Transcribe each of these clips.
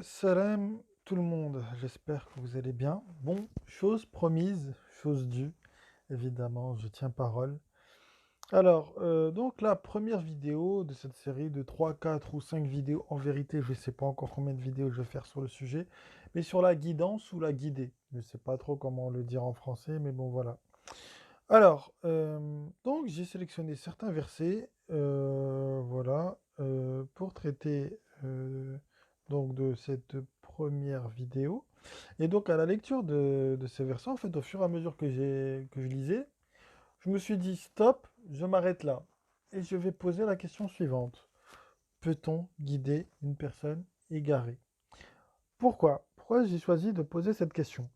Salam tout le monde, j'espère que vous allez bien. Bon, chose promise, chose due, évidemment, je tiens parole. Alors, donc la première vidéo de cette série de 3, 4 ou 5 vidéos, en vérité, je ne sais pas encore combien de vidéos je vais faire sur le sujet, mais sur la guidance ou la guidée. Je ne sais pas trop comment le dire en français, mais bon, voilà. Alors, donc j'ai sélectionné certains versets, voilà, pour traiter donc de cette première vidéo. Et donc à la lecture de ces versets, en fait, au fur et à mesure que je lisais, je me suis dit, stop, je m'arrête là. Et je vais poser la question suivante. Peut-on guider une personne égarée? Pourquoi? Pourquoi j'ai choisi de poser cette question?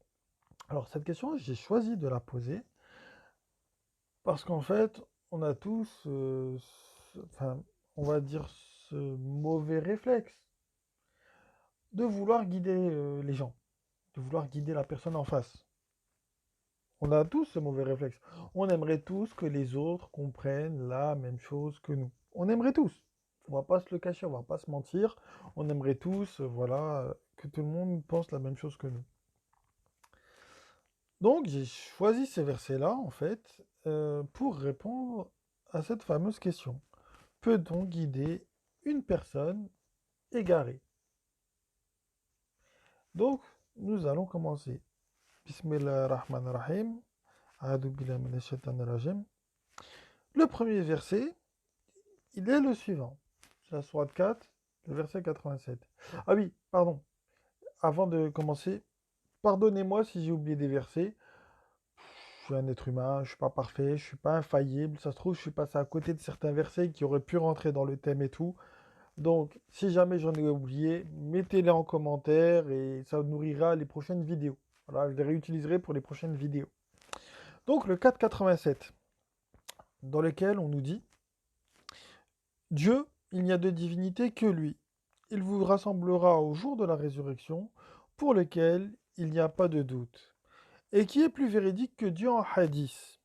Alors cette question, j'ai choisi de la poser parce qu'en fait, on a tous, enfin, on va dire ce mauvais réflexe de vouloir guider les gens, de vouloir guider la personne en face. On a tous ce mauvais réflexe. On aimerait tous que les autres comprennent la même chose que nous. On aimerait tous. On va pas se le cacher, on va pas se mentir. On aimerait tous, voilà, que tout le monde pense la même chose que nous. Donc j'ai choisi ces versets-là, en fait, pour répondre à cette fameuse question. Peut-on guider une personne égarée? Donc, nous allons commencer. Bismillahirrahmanirrahim. A'udhu billahi minash shaitanir rajim. Le premier verset, il est le suivant. C'est la sourate 4, le verset 87. Ah oui, pardon. Avant de commencer, pardonnez-moi si j'ai oublié des versets. Je suis un être humain, je ne suis pas parfait, je ne suis pas infaillible. Ça se trouve, je suis passé à côté de certains versets qui auraient pu rentrer dans le thème et tout. Donc, si jamais j'en ai oublié, mettez-les en commentaire et ça nourrira les prochaines vidéos. Voilà, je les réutiliserai pour les prochaines vidéos. Donc, le 487, dans lequel on nous dit Dieu, il n'y a de divinité que lui. Il vous rassemblera au jour de la résurrection, pour lequel il n'y a pas de doute. Et qui est plus véridique que Dieu en hadith?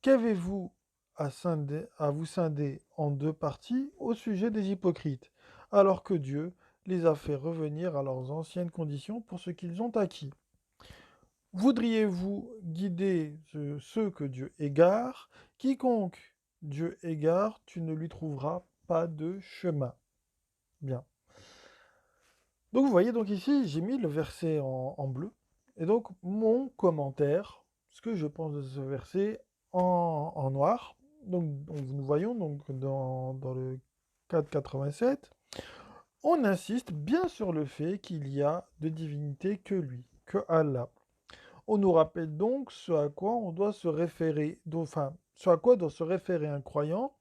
Qu'avez-vous à vous scinder en deux parties au sujet des hypocrites, alors que Dieu les a fait revenir à leurs anciennes conditions pour ce qu'ils ont acquis? Voudriez-vous guider ceux que Dieu égare? Quiconque Dieu égare, tu ne lui trouveras pas de chemin. Bien. Donc vous voyez, donc ici, j'ai mis le verset en bleu. Et donc mon commentaire, ce que je pense de ce verset en noir. Donc nous voyons donc dans le 487, on insiste bien sur le fait qu'il y a de divinité que lui, que Allah. On nous rappelle donc ce à quoi on doit se référer, enfin, ce à quoi doit se référer un croyant,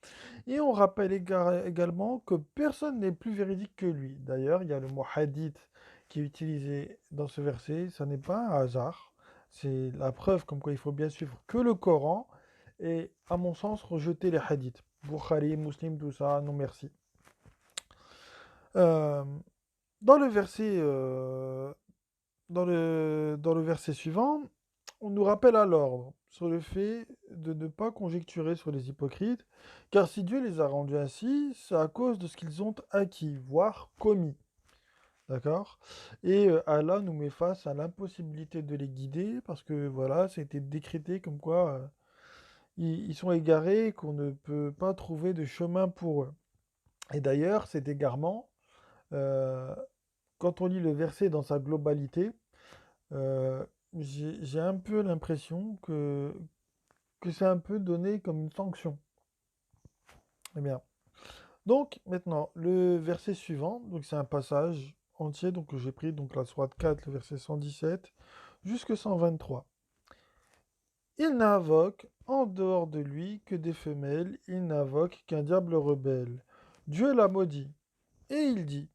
et on rappelle également que personne n'est plus véridique que lui. D'ailleurs, il y a le mot hadith qui est utilisé dans ce verset, ça n'est pas un hasard, c'est la preuve comme quoi il faut bien suivre que le Coran, et à mon sens, rejeter les hadiths. Bukhari, Muslim, tout ça, non merci. Euh, dans le verset dans le verset suivant, on nous rappelle à l'ordre sur le fait de ne pas conjecturer sur les hypocrites, car si Dieu les a rendus ainsi, c'est à cause de ce qu'ils ont acquis, voire commis. D'accord? Et Allah nous met face à l'impossibilité de les guider, parce que voilà, ça a été décrété comme quoi ils sont égarés, qu'on ne peut pas trouver de chemin pour eux. Et d'ailleurs, cet égarement, euh, quand on lit le verset dans sa globalité, Euh, j'ai un peu l'impression que c'est un peu donné comme une sanction. Eh bien. Donc, maintenant, le verset suivant, donc c'est un passage entier, donc que j'ai pris, donc la sourate 4, le verset 117, jusque 123. Il n'invoque en dehors de lui que des femelles, il n'invoque qu'un diable rebelle. Dieu l'a maudit. Et il dit,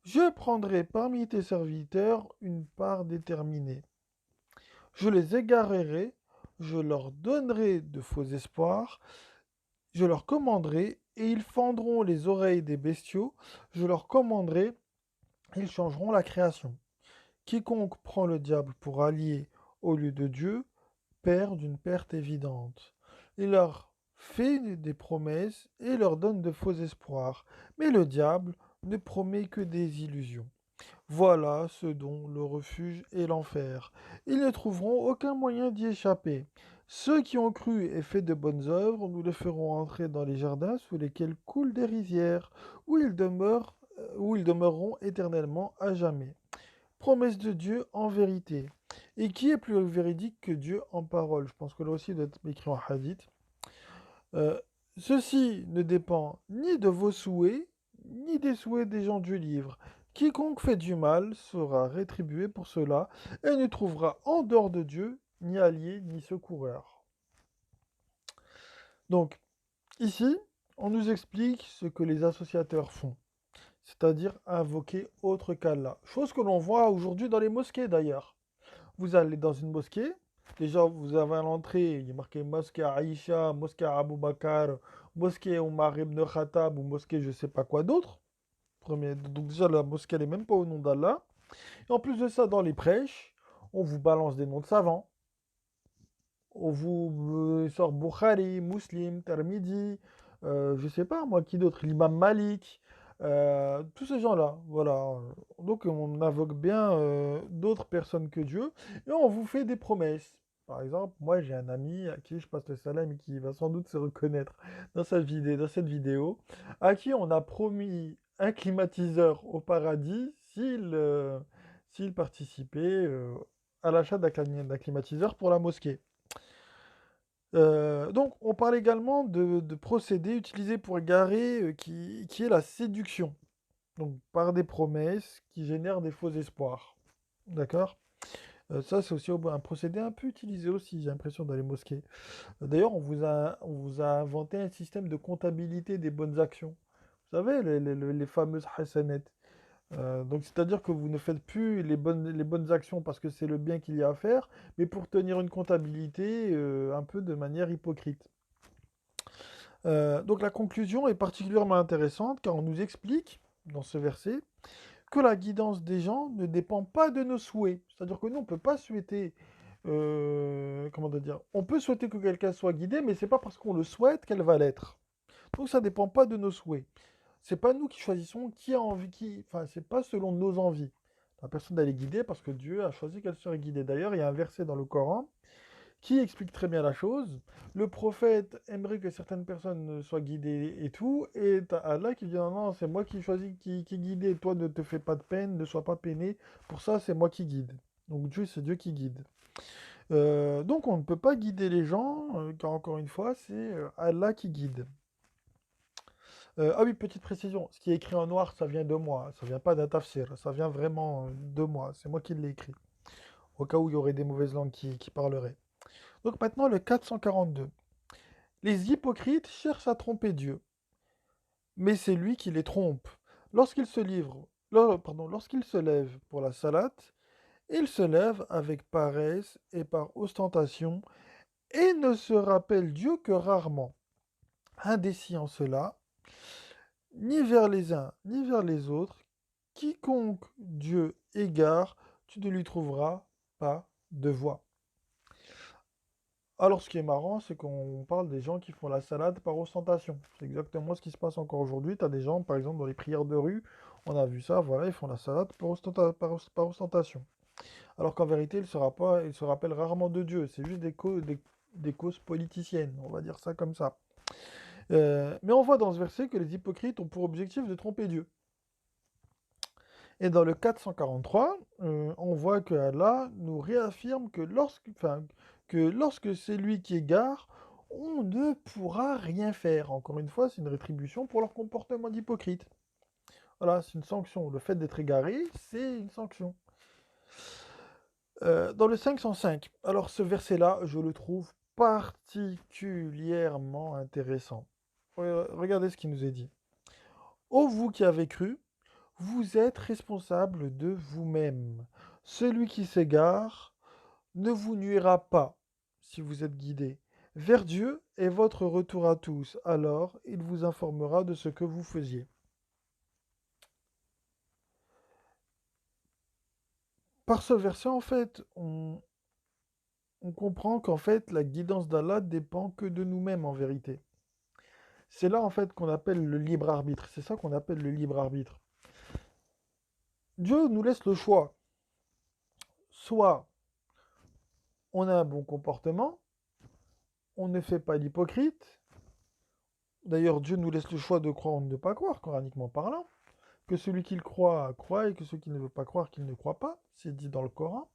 je prendrai parmi tes serviteurs une part déterminée. Je les égarerai, je leur donnerai de faux espoirs, je leur commanderai, et ils fendront les oreilles des bestiaux, je leur commanderai, ils changeront la création. Quiconque prend le diable pour allié au lieu de Dieu perd d'une perte évidente. Il leur fait des promesses et leur donne de faux espoirs, mais le diable ne promet que des illusions. Voilà ce dont le refuge est l'enfer. Ils ne trouveront aucun moyen d'y échapper. Ceux qui ont cru et fait de bonnes œuvres, nous les ferons entrer dans les jardins sous lesquels coulent des rivières, où ils demeureront éternellement à jamais. Promesse de Dieu en vérité. Et qui est plus véridique que Dieu en parole? Je pense que là aussi, il doit être écrit en hadith. Euh, Ceci ne dépend ni de vos souhaits, ni des souhaits des gens du livre. Quiconque fait du mal sera rétribué pour cela et ne trouvera en dehors de Dieu ni allié ni secoureur. Donc, ici, on nous explique ce que les associateurs font, c'est-à-dire invoquer autre qu'Allah. Chose que l'on voit aujourd'hui dans les mosquées d'ailleurs. Vous allez dans une mosquée, déjà vous avez à l'entrée, il est marqué mosquée Aïcha, mosquée Abu Bakr, mosquée Omar ibn Khattab ou mosquée je sais pas quoi d'autre. Donc déjà la mosquée elle est même pas au nom d'Allah. Et en plus de ça, dans les prêches, on vous balance des noms de savants. On vous sort Bukhari, Muslim, Tirmidhi, je sais pas moi qui d'autre, l'imam Malik, tous ces gens-là, voilà. Donc on invoque bien d'autres personnes que Dieu et on vous fait des promesses. Par exemple, moi j'ai un ami à qui je passe le salam et qui va sans doute se reconnaître dans cette vidéo, à qui on a promis un climatiseur au paradis s'il participait à l'achat d'un climatiseur pour la mosquée. Donc, on parle également de procédés utilisés pour égarer, qui est la séduction. Donc, par des promesses qui génèrent des faux espoirs. D'accord? Ça, c'est aussi un procédé un peu utilisé aussi, j'ai l'impression, dans les mosquées. D'ailleurs, on vous a inventé un système de comptabilité des bonnes actions. Vous savez, les fameuses hasanettes. Donc, c'est-à-dire que vous ne faites plus les bonnes actions parce que c'est le bien qu'il y a à faire, mais pour tenir une comptabilité un peu de manière hypocrite. Donc la conclusion est particulièrement intéressante car on nous explique dans ce verset que la guidance des gens ne dépend pas de nos souhaits. C'est-à-dire que nous, on ne peut pas souhaiter, comment dire, on peut souhaiter que quelqu'un soit guidé, mais c'est pas parce qu'on le souhaite qu'elle va l'être. Donc ça ne dépend pas de nos souhaits. C'est pas nous qui choisissons qui a envie, enfin, c'est pas selon nos envies. La personne elle est guidée parce que Dieu a choisi qu'elle serait guidée. D'ailleurs, il y a un verset dans le Coran qui explique très bien la chose. Le prophète aimerait que certaines personnes soient guidées et tout, et t'as Allah qui dit non, non, c'est moi qui choisis qui guide, et toi ne te fais pas de peine, ne sois pas peiné, pour ça c'est moi qui guide. Donc Dieu, c'est Dieu qui guide. Donc on ne peut pas guider les gens, car encore une fois, c'est Allah qui guide. Ah oui, petite précision, ce qui est écrit en noir, ça vient de moi, ça vient pas d'un tafsir, ça vient vraiment de moi, c'est moi qui l'ai écrit, au cas où il y aurait des mauvaises langues qui parleraient. Donc maintenant le 442. Les hypocrites cherchent à tromper Dieu, mais c'est lui qui les trompe. Lorsqu'ils se lèvent pour la salate, ils se lèvent avec paresse et par ostentation, et ne se rappellent Dieu que rarement. Indécis en cela, ni vers les uns, ni vers les autres, quiconque Dieu égare, tu ne lui trouveras pas de voie. Alors, ce qui est marrant, c'est qu'on parle des gens qui font la salade par ostentation. C'est exactement ce qui se passe encore aujourd'hui. Tu as des gens, par exemple, dans les prières de rue, on a vu ça, voilà, ils font la salade par ostentation. Alors qu'en vérité, ils se rappellent rarement de Dieu. C'est juste des causes politiciennes, on va dire ça comme ça. Mais on voit dans ce verset que les hypocrites ont pour objectif de tromper Dieu. Et dans le 443, on voit que Allah nous réaffirme que lorsque c'est lui qui égare, on ne pourra rien faire. Encore une fois, c'est une rétribution pour leur comportement d'hypocrite. Voilà, c'est une sanction. Le fait d'être égaré, c'est une sanction. Dans le 505, alors ce verset-là, je le trouve particulièrement intéressant. Regardez ce qui nous est dit. Ô vous qui avez cru, vous êtes responsable de vous-même. Celui qui s'égare ne vous nuira pas si vous êtes guidé. Vers Dieu est votre retour à tous. Alors il vous informera de ce que vous faisiez. Par ce verset, en fait, on comprend qu'en fait, la guidance d'Allah dépend que de nous-mêmes en vérité. C'est là, en fait, qu'on appelle le libre arbitre. C'est ça qu'on appelle le libre arbitre. Dieu nous laisse le choix. Soit on a un bon comportement, on ne fait pas l'hypocrite. D'ailleurs, Dieu nous laisse le choix de croire ou de ne pas croire, coraniquement parlant. Que celui qui le croit, croit, et que celui qui ne veut pas croire, qu'il ne croit pas. C'est dit dans le Coran.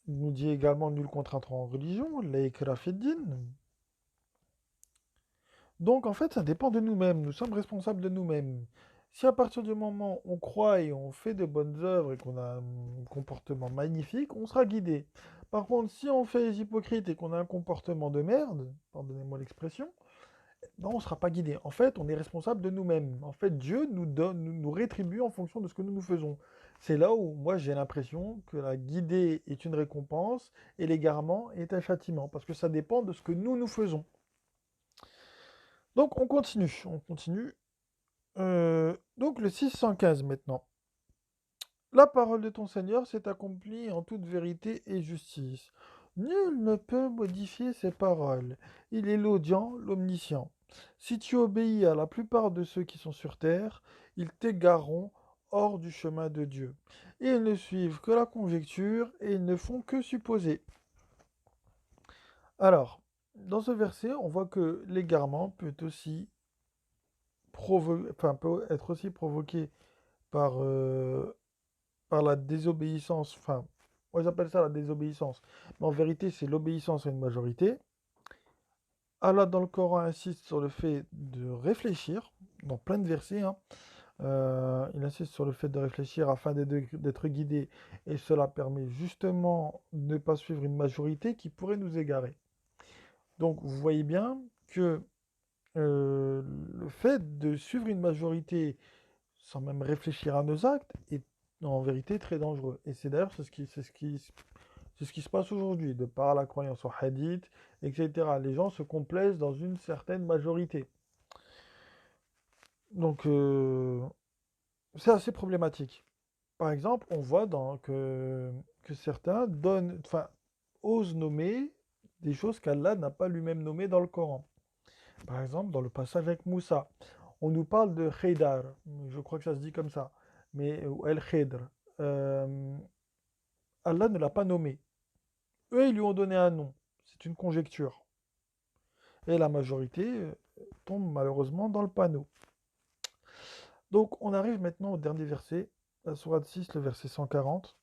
Il nous dit également nul contrainte en religion, la ikra fid din. Donc en fait, ça dépend de nous-mêmes. Nous sommes responsables de nous-mêmes. Si à partir du moment où on croit et on fait de bonnes œuvres et qu'on a un comportement magnifique, on sera guidé. Par contre, si on fait les hypocrites et qu'on a un comportement de merde, pardonnez-moi l'expression, ben on ne sera pas guidé. En fait, on est responsable de nous-mêmes. En fait, Dieu nous donne, nous rétribue en fonction de ce que nous faisons. C'est là où moi j'ai l'impression que la guidée est une récompense et l'égarement est un châtiment, parce que ça dépend de ce que nous faisons. Donc on continue, on continue. Donc le 615 maintenant. La parole de ton Seigneur s'est accomplie en toute vérité et justice. Nul ne peut modifier ses paroles. Il est l'audient, l'omniscient. Si tu obéis à la plupart de ceux qui sont sur terre, ils t'égareront hors du chemin de Dieu. Ils ne suivent que la conjecture et ils ne font que supposer. Alors, dans ce verset, on voit que l'égarement peut être aussi provoqué par, par la désobéissance, enfin, moi j'appelle ça la désobéissance, mais en vérité c'est l'obéissance à une majorité. Allah dans le Coran insiste sur le fait de réfléchir, dans plein de versets, hein. Il insiste sur le fait de réfléchir afin d'être guidé, et cela permet justement de ne pas suivre une majorité qui pourrait nous égarer. Donc vous voyez bien que le fait de suivre une majorité sans même réfléchir à nos actes est en vérité très dangereux. Et c'est d'ailleurs c'est ce qui se passe aujourd'hui, de par la croyance au hadith, etc. Les gens se complaisent dans une certaine majorité. Donc, c'est assez problématique. Par exemple, on voit que certains osent nommer des choses qu'Allah n'a pas lui-même nommées dans le Coran. Par exemple, dans le passage avec Moussa, on nous parle de Khidr, je crois que ça se dit comme ça, mais ou El Khidr. Euh, Allah ne l'a pas nommé. Eux, ils lui ont donné un nom. C'est une conjecture. Et la majorité tombe malheureusement dans le panneau. Donc, on arrive maintenant au dernier verset, la sourate 6, le verset 140.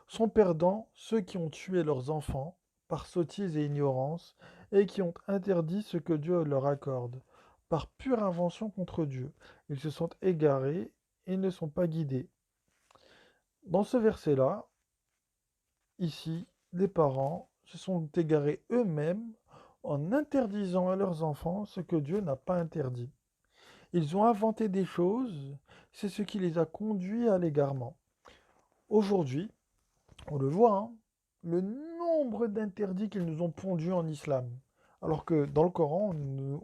Sont perdants ceux qui ont tué leurs enfants par sottise et ignorance, et qui ont interdit ce que Dieu leur accorde, par pure invention contre Dieu. Ils se sont égarés et ne sont pas guidés. Dans ce verset-là, ici, les parents se sont égarés eux-mêmes en interdisant à leurs enfants ce que Dieu n'a pas interdit. Ils ont inventé des choses, c'est ce qui les a conduits à l'égarement. Aujourd'hui, on le voit, hein, le nombre d'interdits qu'ils nous ont pondus en islam, alors que dans le Coran,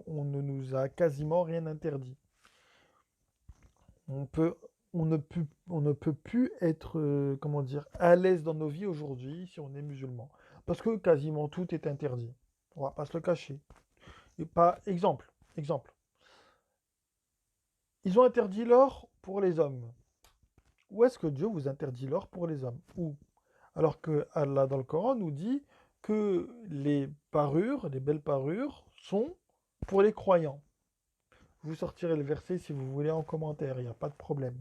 on ne nous a quasiment rien interdit. On peut, on ne peut plus être, comment dire, à l'aise dans nos vies aujourd'hui si on est musulman, parce que quasiment tout est interdit. On va pas se le cacher. Et pas exemple. Ils ont interdit l'or pour les hommes. Où est-ce que Dieu vous interdit l'or pour les hommes? Où? Alors que Allah dans le Coran nous dit que les parures, les belles parures, sont pour les croyants. Vous sortirez le verset si vous voulez en commentaire, il n'y a pas de problème.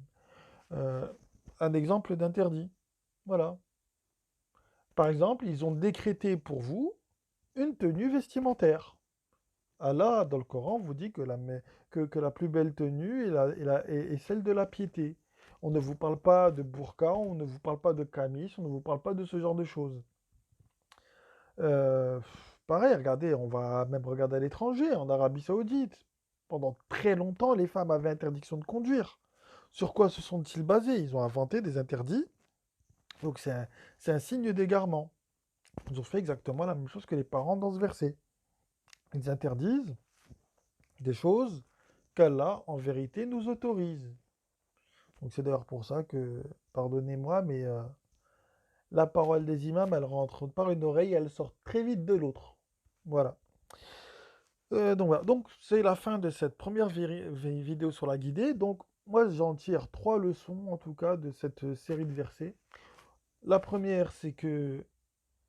Euh, un exemple d'interdit. Voilà. Par exemple, ils ont décrété pour vous une tenue vestimentaire. Allah, dans le Coran, vous dit que la plus belle tenue est celle de la piété. On ne vous parle pas de burqa, on ne vous parle pas de camis, on ne vous parle pas de ce genre de choses. Euh, Pareil, regardez, on va même regarder à l'étranger, en Arabie Saoudite. Pendant très longtemps, les femmes avaient interdiction de conduire. Sur quoi se sont-ils basés? Ils ont inventé des interdits. Donc c'est un signe d'égarement. Ils ont fait exactement la même chose que les parents dans ce verset. Ils interdisent des choses qu'Allah, en vérité, nous autorise. Donc c'est d'ailleurs pour ça que, pardonnez-moi, mais la parole des imams, elle rentre par une oreille et elle sort très vite de l'autre. Voilà. Donc voilà, donc c'est la fin de cette première vidéo sur la guidée. Donc moi, j'en tire 3 leçons, en tout cas, de cette série de versets. La première, c'est que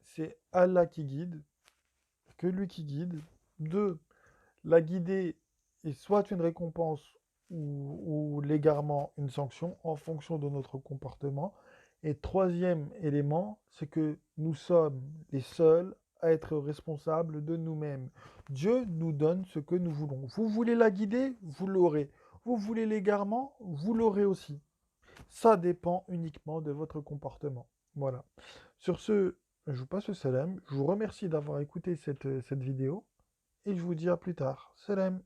c'est Allah qui guide, que lui qui guide. 2, la guider est soit une récompense ou l'égarement une sanction en fonction de notre comportement. Et troisième élément, c'est que nous sommes les seuls à être responsables de nous-mêmes. Dieu nous donne ce que nous voulons. Vous voulez la guider, vous l'aurez. Vous voulez l'égarement, vous l'aurez aussi. Ça dépend uniquement de votre comportement. Voilà. Sur ce, je vous passe le salam. Je vous remercie d'avoir écouté cette vidéo et je vous dis à plus tard. Salam.